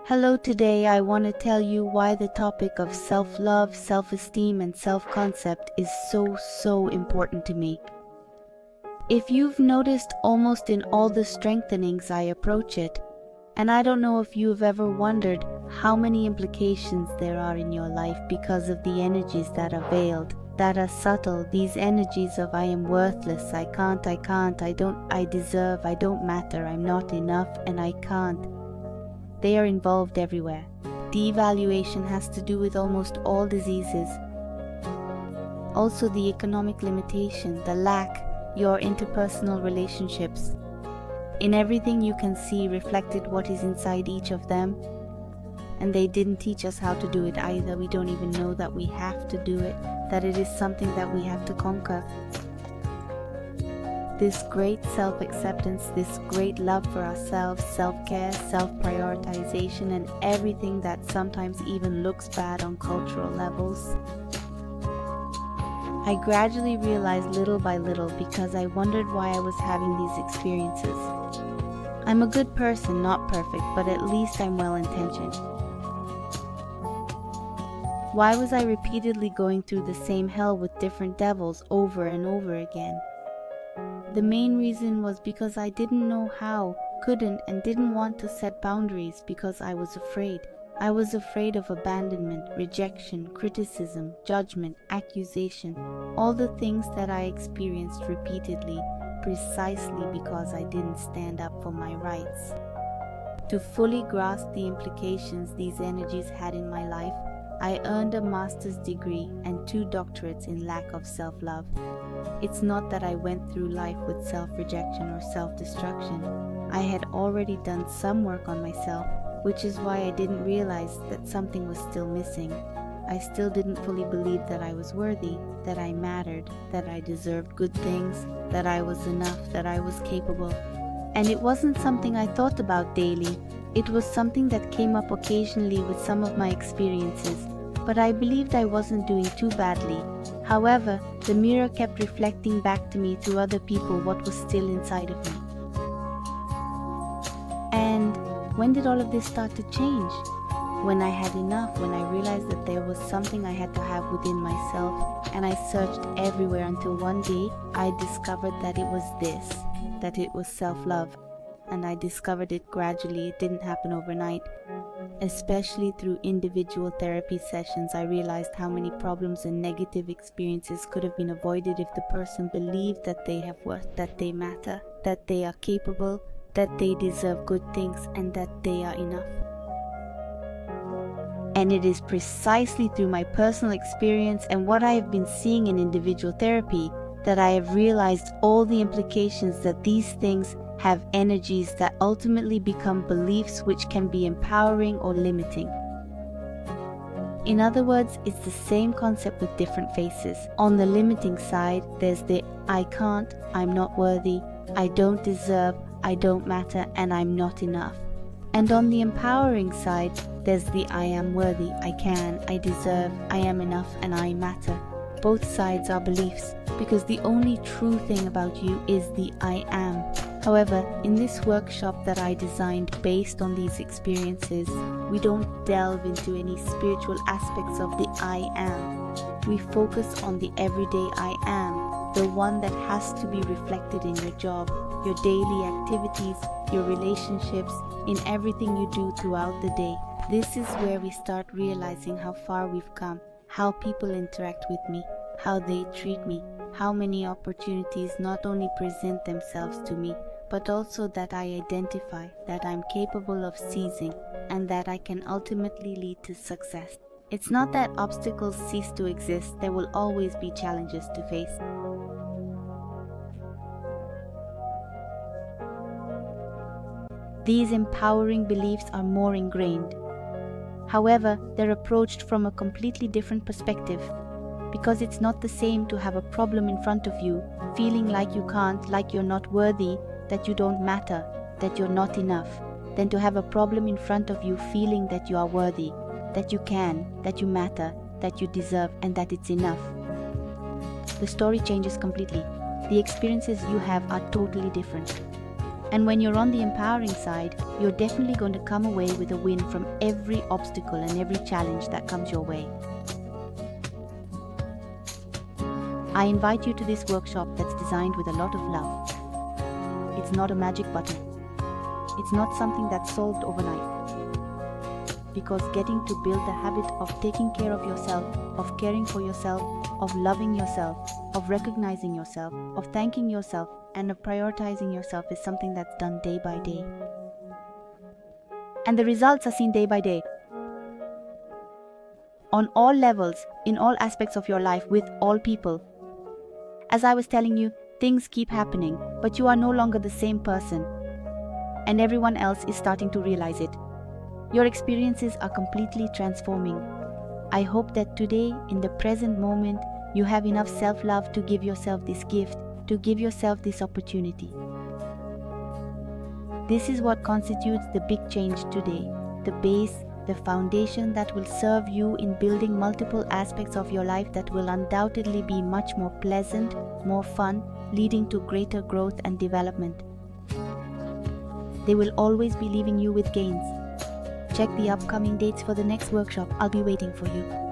Hello, today I want to tell you why the topic of self-love, self-esteem, and self-concept is so important to me. If you've noticed, almost in all the strengthenings I approach it, and I don't know if you've ever wondered how many implications there are in your life because of the energies that are veiled, that are subtle, these energies of I am worthless, I can't, I don't, I deserve, I don't matter, I'm not enough, and I can't. They are involved everywhere. Devaluation has to do with almost all diseases. Also the economic limitation, the lack, your interpersonal relationships. In everything you can see reflected what is inside each of them. And they didn't teach us how to do it either. We don't even know that we have to do it, that it is something that we have to conquer. This great self-acceptance, this great love for ourselves, self-care, self-prioritization, and everything that sometimes even looks bad on cultural levels. I gradually realized little by little because I wondered why I was having these experiences. I'm a good person, not perfect, but at least I'm well-intentioned. Why was I repeatedly going through the same hell with different devils over and over again? The main reason was because I didn't know how, couldn't, and didn't want to set boundaries because I was afraid. I was afraid of abandonment, rejection, criticism, judgment, accusation, all the things that I experienced repeatedly, precisely because I didn't stand up for my rights. To fully grasp the implications these energies had in my life, I earned a master's degree and 2 doctorates in lack of self-love. It's not that I went through life with self-rejection or self-destruction. I had already done some work on myself, which is why I didn't realize that something was still missing. I still didn't fully believe that I was worthy, that I mattered, that I deserved good things, that I was enough, that I was capable. And it wasn't something I thought about daily. It was something that came up occasionally with some of my experiences, but I believed I wasn't doing too badly. However, the mirror kept reflecting back to me through other people what was still inside of me. And when did all of this start to change? When I had enough, when I realized that there was something I had to have within myself, and I searched everywhere until one day I discovered that it was this, that it was self-love. And I discovered it gradually. It didn't happen overnight. Especially through individual therapy sessions, I realized how many problems and negative experiences could have been avoided if the person believed that they have worth, that they matter, that they are capable, that they deserve good things, and that they are enough. And it is precisely through my personal experience and what I have been seeing in individual therapy that I have realized all the implications that these things have energies that ultimately become beliefs which can be empowering or limiting. In other words, it's the same concept with different faces. On the limiting side, there's the I can't, I'm not worthy, I don't deserve, I don't matter, and I'm not enough. And on the empowering side, there's the I am worthy, I can, I deserve, I am enough, and I matter. Both sides are beliefs, because the only true thing about you is the I am. However, in this workshop that I designed based on these experiences, we don't delve into any spiritual aspects of the I am. We focus on the everyday I am, the one that has to be reflected in your job, your daily activities, your relationships, in everything you do throughout the day. This is where we start realizing how far we've come, how people interact with me, how they treat me, how many opportunities not only present themselves to me, but also that I identify, that I'm capable of seizing, and that I can ultimately lead to success. It's not that obstacles cease to exist, there will always be challenges to face. These empowering beliefs are more ingrained. However, they're approached from a completely different perspective, because it's not the same to have a problem in front of you, feeling like you can't, like you're not worthy, that you don't matter, that you're not enough, than to have a problem in front of you feeling that you are worthy, that you can, that you matter, that you deserve, and that it's enough. The story changes completely. The experiences you have are totally different. And when you're on the empowering side, you're definitely going to come away with a win from every obstacle and every challenge that comes your way. I invite you to this workshop that's designed with a lot of love. It's not a magic button. It's not something that's solved overnight. Because getting to build the habit of taking care of yourself, of caring for yourself, of loving yourself, of recognizing yourself, of thanking yourself, and of prioritizing yourself is something that's done day by day. And the results are seen day by day. On all levels, in all aspects of your life, with all people. As I was telling you, things keep happening, but you are no longer the same person. And everyone else is starting to realize it. Your experiences are completely transforming. I hope that today, in the present moment, you have enough self-love to give yourself this gift, to give yourself this opportunity. This is what constitutes the big change today, the base, the foundation that will serve you in building multiple aspects of your life that will undoubtedly be much more pleasant, more fun, leading to greater growth and development. They will always be leaving you with gains. Check the upcoming dates for the next workshop. I'll be waiting for you.